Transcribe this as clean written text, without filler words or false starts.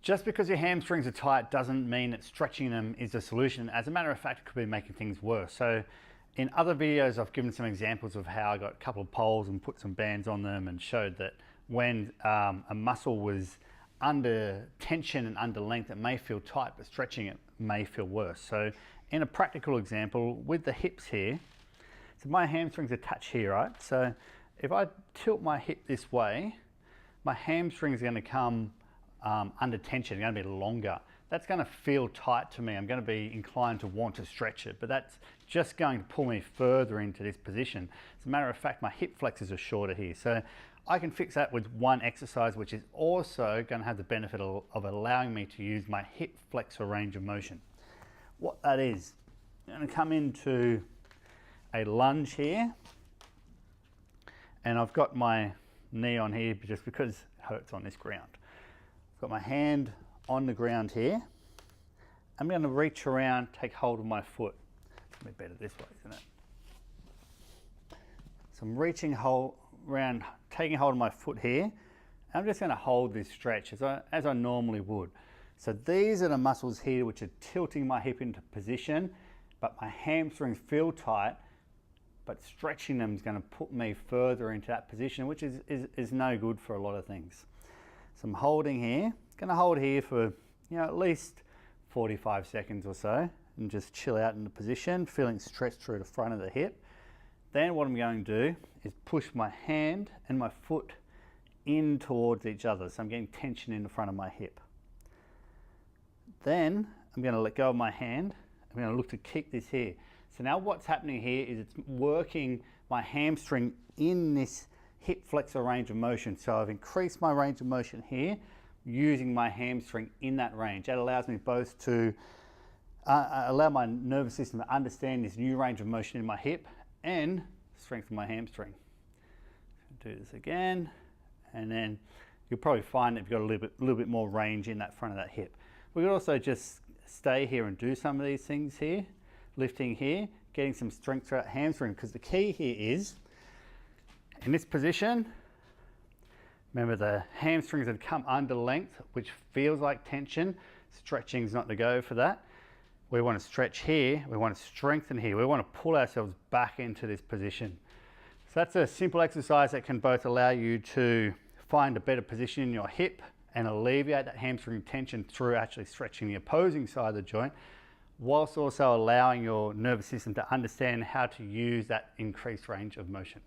Just because your hamstrings are tight doesn't mean that stretching them is the solution. As a matter of fact, it could be making things worse. So in other videos, I've given some examples of how I got a couple of poles and put some bands on them and showed that when a muscle was under tension and under length, it may feel tight, but stretching it may feel worse. So in a practical example with the hips here, so my hamstrings are touch here, right? So if I tilt my hip this way, my hamstring is going to come under tension, going to be longer. That's going to feel tight to me. I'm going to be inclined to want to stretch it, but that's just going to pull me further into this position. As a matter of fact, my hip flexors are shorter here. So I can fix that with one exercise, which is also going to have the benefit of allowing me to use my hip flexor range of motion. What that is, I'm going to come into a lunge here, and I've got my knee on here just because it hurts on this ground. I've got my hand on the ground here. I'm going to reach around, take hold of my foot. It's going to be better this way, isn't it? So I'm reaching around, taking hold of my foot here. I'm just going to hold this stretch as I normally would. So these are the muscles here which are tilting my hip into position, but my hamstrings feel tight, but stretching them is going to put me further into that position, which is no good for a lot of things. So I'm holding here, going to hold here for at least 45 seconds or so, and just chill out in the position, feeling stretched through the front of the hip. Then what I'm going to do is push my hand and my foot in towards each other, so I'm getting tension in the front of my hip. Then I'm going to let go of my hand. I'm going to look to keep this here. So now what's happening here is it's working my hamstring in this hip flexor range of motion. So I've increased my range of motion here using my hamstring in that range. That allows me both to allow my nervous system to understand this new range of motion in my hip and strengthen my hamstring. Do this again, and then you'll probably find that you've got a little bit more range in that front of that hip. We could also just stay here and do some of these things here, lifting here, getting some strength throughout hamstring, because the key here is in this position, remember the hamstrings have come under length, which feels like tension. Stretching is not the go for that. We want to stretch here, we want to strengthen here, we want to pull ourselves back into this position. So that's a simple exercise that can both allow you to find a better position in your hip and alleviate that hamstring tension through actually stretching the opposing side of the joint, whilst also allowing your nervous system to understand how to use that increased range of motion.